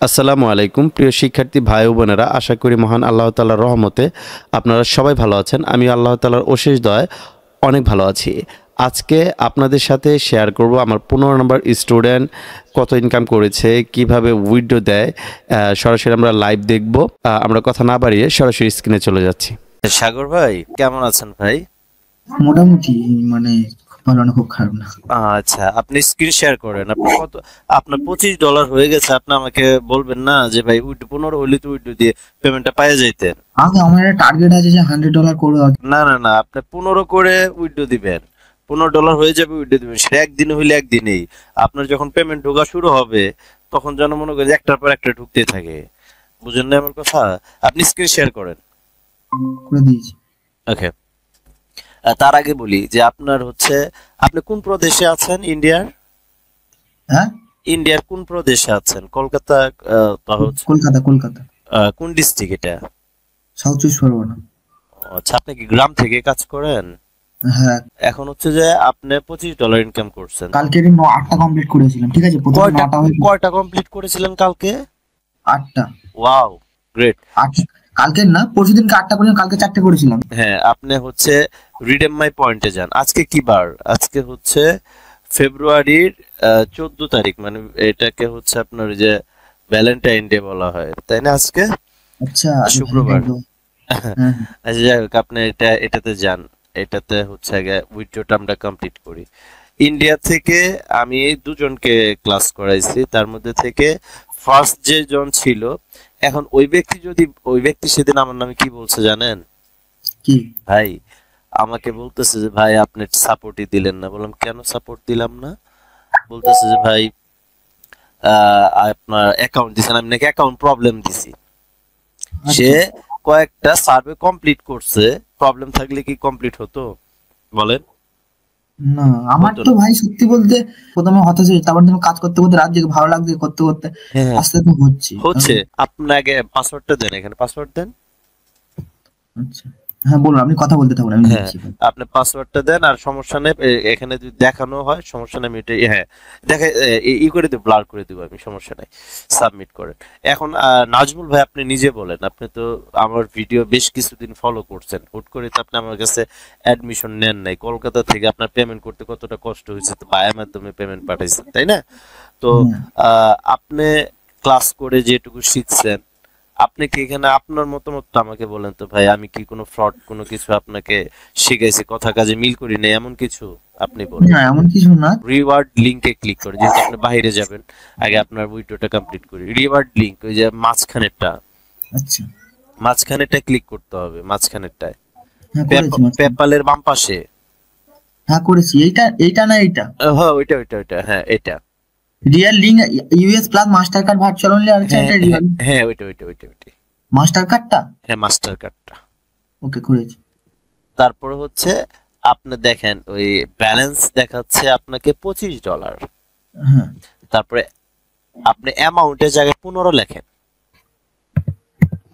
আসসালামু আলাইকুম প্রিয় শিক্ষার্থী ভাই ও বোনেরা, আশা করি মহান আল্লাহ তাআলার রহমতে আপনারা সবাই ভালো আছেন। আমি আল্লাহ তাআলার অশেষ দয়ায় অনেক ভালো আছি। আজকে আপনাদের সাথে শেয়ার করব আমার 15 নম্বর স্টুডেন্ট কত ইনকাম করেছে, কিভাবে উইথড্র দেয়। সরাসরি আমরা লাইভ দেখব। আমরা কথা না বাড়িয়ে সরাসরি স্ক্রিনে চলে যাচ্ছি। সাগর ভাই কেমন আছেন ভাই? মোটামুটি, মানে খুব ভালো না, খুব খারাপ না। আচ্ছা, আপনি স্ক্রিন শেয়ার করেন। আপনার $25 হয়ে গেছে। আপনি আমাকে বলবেন না যে ভাই উইথড্র 15 হইলে তো উইথড্র দিয়ে পেমেন্টটা পাওয়া যাইতেন। আগে আমার একটা টার্গেট আছে যে $100 করবো। না না না, আপনি 15 করে উইথড্র দিবেন। $15 হয়ে যাবে, উইথড্র দিবেন। সেটা একদিনে হইলে একদিনেই। আপনার যখন পেমেন্ট ঢোকা শুরু হবে তখন যেন মনে করেন একটার পর একটা ঢুকতে থাকে। বুঝেন না আমার কথা? আপনি স্ক্রিন শেয়ার করেন। করে দিয়েছি। ওকে, তার আগে বলি যে আপনি কোন প্রদেশে আছেন? ইন্ডিয়ার? হ্যাঁ, ইন্ডিয়ার কোন প্রদেশে আছেন? কলকাতা? কলকাতা। কলকাতা কোন ডিস্ট্রিক্ট এটা? সাউথ চব্বিশ পরগনা। আচ্ছা, আপনি কি গ্রাম থেকে কাজ করেন? হ্যাঁ, এখন হচ্ছে যে আপনি $25 ইনকাম করছেন। কালকে 8টা কমপ্লিট করেছিলাম। ঠিক আছে, প্রথমে 9টা হয়ে কয়টা কমপ্লিট করেছিলেন কালকে? 8টা। Wow, great. কালকে না, পরশুদিনকে 8টা করেছিলাম, কালকে 4টে করেছিলাম। হ্যাঁ, আপনি রিডেম মাই পয়েন্টে যান। আজকে কি বার? আজকে ফেব্রুয়ারির 14 তারিখ, মানে এটাকে আপনার যে ভ্যালেন্টাইন ডে বলা হয়, তাই না? আজকে আচ্ছা, শুক্রবার। হ্যাঁ। আচ্ছা, যাই হোক, আপনি এটাতে যান। এটাতে আগে উইথড্রটা আমরা কমপ্লিট করি। ইন্ডিয়া থেকে আমি দুজনকে ক্লাস করাইছি, তার মধ্যে থেকে ফার্স্ট যে জন ছিল, এখন ওই ব্যক্তি সেদিন আমার নামে কি বলছে জানেন? কি ভাই আমাকে বলতেছে যে ভাই আপনি সাপোর্টই দিলেন না। বললাম কেন সাপোর্ট দিলাম না? বলতেছে যে ভাই আপনার অ্যাকাউন্ট দিছেন, আমি নাকি অ্যাকাউন্ট প্রবলেম দিছি। সে কয়েকটা সার্ভে কমপ্লিট করছে, প্রবলেম থাকলে কি কমপ্লিট হতো বলেন? না, আমার তো ভাই সত্যি বলতে প্রথমে হতাশ হয়েছে, তারপর যখন কাজ করতে করতে রাত জেগে ভালো লাগছে, করতে করতে আস্তে আস্তে হচ্ছে। আপনাকে পাসওয়ার্ডটা দেন, এখানে পাসওয়ার্ড দেন। আচ্ছা, হ্যাঁ বলুন, আপনি কথা বলতে থাকুন, আমি দিচ্ছি। আপনি পাসওয়ার্ডটা দেন, আর সমস্যা নেই। এখানে যদি দেখানো হয় সমস্যা নেই, আমি হ্যাঁ দেখে করে দেব, ব্লার করে দেব আমি, সমস্যা নেই। সাবমিট করেন। এখন নাজমুল ভাই আপনি নিজে বলেন, আপনি তো আমার ভিডিও বেশ কিছুদিন ফলো করছেন, হুট করে তো আপনি আমার কাছে অ্যাডমিশন নেন নাই। কলকাতা থেকে আপনার পেমেন্ট করতে কতটা কষ্ট হয়েছে, তো বায়ের মাধ্যমে পেমেন্ট পাঠাইছেন, তাই না? তো আপনি ক্লাস করে যেটুকু শিখছেন, আপনি কি এখানে আপনার মতামত আমাকে বলেন তো ভাই, আমি কি কোনো ফ্রড কোনো কিছু আপনাকে শিখাইছি, কথা কাজে মিল করি না, এমন কিছু আপনি বলেন? না, এমন কিছু না। রিওয়ার্ড লিংকে ক্লিক করে, যেহেতু আপনি বাইরে যাবেন, আগে আপনার ভিডিওটা কমপ্লিট করি। রিওয়ার্ড লিংক, ওই যে মাঝখানেরটা, আচ্ছা, মাঝখানেরটা ক্লিক করতে হবে, মাঝখানেরটায় পেপ্যালের বাম পাশে। হ্যাঁ করেছি। এইটা না, এইটা? হ্যাঁ, ওইটা, হ্যাঁ এটা real link US plus master card virtual only আছে, এটা রিয়েল। হ্যাঁ, ওইটা মাস্টার কার্ডটা। হ্যাঁ, মাস্টার কার্ডটা। ওকে, করেছি। তারপরে আপনি দেখেন ওই ব্যালেন্স দেখাচ্ছে আপনাকে $25। হ্যাঁ, তারপরে আপনি অ্যামাউন্টের জায়গায় 15 লেখেন,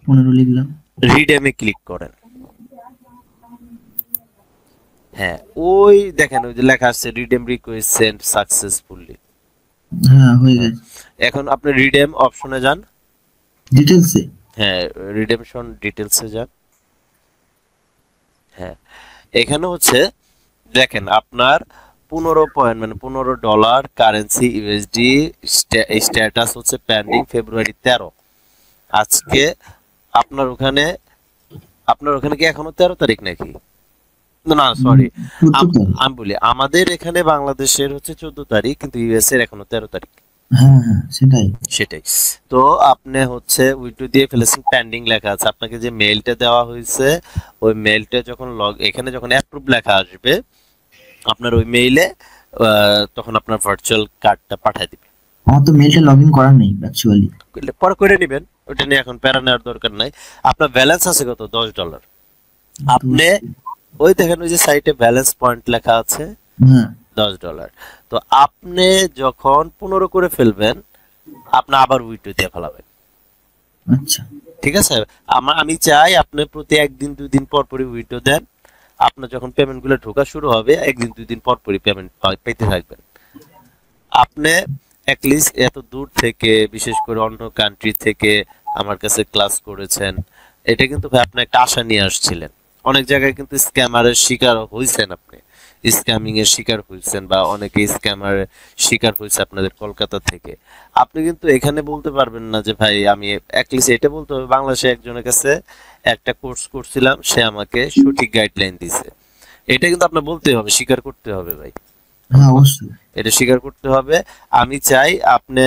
15 লিখলাম। রিডেমে ক্লিক করেন। হ্যাঁ, ওই দেখেন ওই যে লেখা আছে রিডেম রিকোয়েস্ট সেন্ড সাকসেসফুলি। হ্যাঁ, হয়ে গেছে। এখন আপনি রিডেম অপশনে যান, ডিটেইলসে। হ্যাঁ, রিডেমশন ডিটেইলসে যান। হ্যাঁ, এখানে দেখেন আপনার 15 পয়েন্ট, মানে $15 কারেন্সি ইউএসডি স্ট্যাটাস পেন্ডিং ফেব্রুয়ারি 13। আজকে আপনার ওখানে কি এখনো 13 তারিখ নাকি? না সরি, আমি বলি আমাদের এখানে বাংলাদেশের 14 তারিখ, কিন্তু ইউএস এর এখনো 13 তারিখ। হ্যাঁ, সেটাই। তো আপনি উইথড্র দিয়ে ফেলেছেন, পেন্ডিং লেখা আছে। আপনাকে যে মেইলটা দেওয়া হয়েছে, ওই মেইলটা যখন এখানে যখন অ্যাপ্রুভ লেখা আসবে আপনার ওই মেইলে, তখন আপনার ভার্চুয়াল কার্ডটা পাঠিয়ে দিবে। আমার তো মেইলটা লগইন করা নেই অ্যাকচুয়ালি। পরে করে নেবেন, ওটা নিয়ে এখন প্যারা নেওয়ার দরকার নাই। আপনার ব্যালেন্স আছে কত? $10। আপনি ওই দেখেন ওই যে সাইটে ব্যালেন্স পয়েন্ট লেখা আছে, $10। তো আপনি যখন 15 করে ফেলবেন, আপনি আবার উইথড্র দিয়ে ফেলাবেন। আচ্ছা, ঠিক আছে? আমি চাই আপনি প্রতি একদিন 2 দিন পর পরই উইথড্র দেন। আপনার যখন পেমেন্ট গুলো ঢোকা শুরু হবে, একদিন 2 দিন পর পরই পেমেন্ট পেতে থাকবেন। আপনি অ্যাটলিস্ট এত দূর থেকে, বিশেষ করে অন্য কান্ট্রি থেকে আমার কাছে ক্লাস করেছেন, এটা কিন্তু ভাই আপনি একটা আশা নিয়ে আসছিলেন। অনেক জায়গায় কিন্তু স্ক্যামারের শিকার হয়েছেন, আপনি স্ক্যামিং এর শিকার হয়েছেন, বা অনেকে স্ক্যামারের শিকার হয়েছে আপনাদের কলকাতা থেকে। আপনি কিন্তু এখানে বলতে পারবেন না যে ভাই আমি, অ্যাটলিস্ট এটা বলতে হবে বাংলাদেশে একজনের কাছে একটা কোর্স করছিলাম, সে আমাকে সঠিক গাইডলাইন দিছে। এটা কিন্তু আপনার বলতে হবে, স্বীকার করতে হবে ভাই, হ্যাঁ অবশ্যই। এটা স্বীকার করতে হবে। আমি চাই আপনি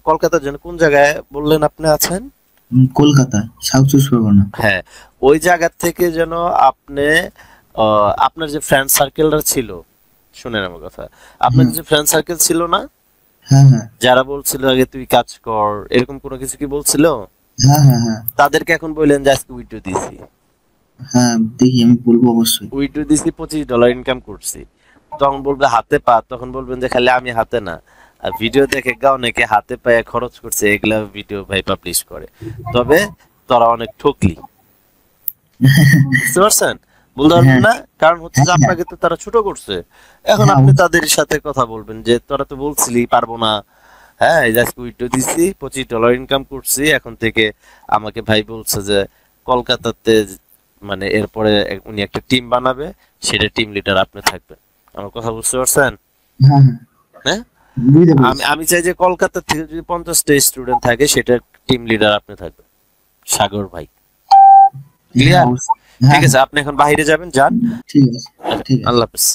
কলকাতার জন্য কোন জায়গায় বললেন আপনি আছেন? কলকাতা সাউথ চব্বিশ পরগনা। হ্যাঁ, ওই জায়গা থেকে যেন আপনি আপনার যে ফ্রেন্ড সার্কেলটা ছিল, শুনেন আমার কথা, আপনার যে ফ্রেন্ড সার্কেল ছিল না, হ্যাঁ হ্যাঁ যারা বলছিল আগে তুই কাজ কর, এরকম কোনো কিছু কি বলছিল? হ্যাঁ হ্যাঁ হ্যাঁ তাদেরকে এখন বললেন যে আজকে উইড্রো দিছি, হ্যাঁ দেখি আমি বলবো অবশ্যই। উইড্রো দিছি, $25 ইনকাম করছি। তখন বলবে হাতে পা, তখন বলবেন যে খালি আমি হাতে না, আর ভিডিও দেখে গা অনেকে হাতে পায়ে খরচ করছে, এগুলা ভিডিও ভাই পাবলিশ করে। তবে তোরা অনেক ঠকলি, বুঝতে পারছেন? বলতে পারবেন না, কারণ হচ্ছে যে আপনাকে তো তারা ছোট করছে। এখন হ্যাঁ, আপনি তাদের সাথে কথা বলবেন যে তোরা তো বলছিলি পারবো না, হ্যাঁ এই আজকে উইড্রো দিছি, $25 ইনকাম করছি, এখন থেকে আমাকে ভাই বলছে যে কলকাতাতে, মানে এরপরে উনি একটা টিম বানাবে, সেটা টিম লিডার আপনি থাকবেন। আমার কথা বুঝতে পারছেন? হ্যাঁ হ্যাঁ হ্যাঁ, বুঝতে আমি পেরেছি। আমি চাই যে কলকাতা থেকে যদি 50টা স্টুডেন্ট থাকে, সেটা টিম লিডার আপনি থাকবেন, সাগর ভাই। হ্যাঁ ক্লিয়ার? অবশ্যই। হ্যাঁ ঠিক আছে, আপনি এখন বাইরে যাবেন, যান। ঠিক আছে ঠিক আছে। আল্লাহ হাফেজ।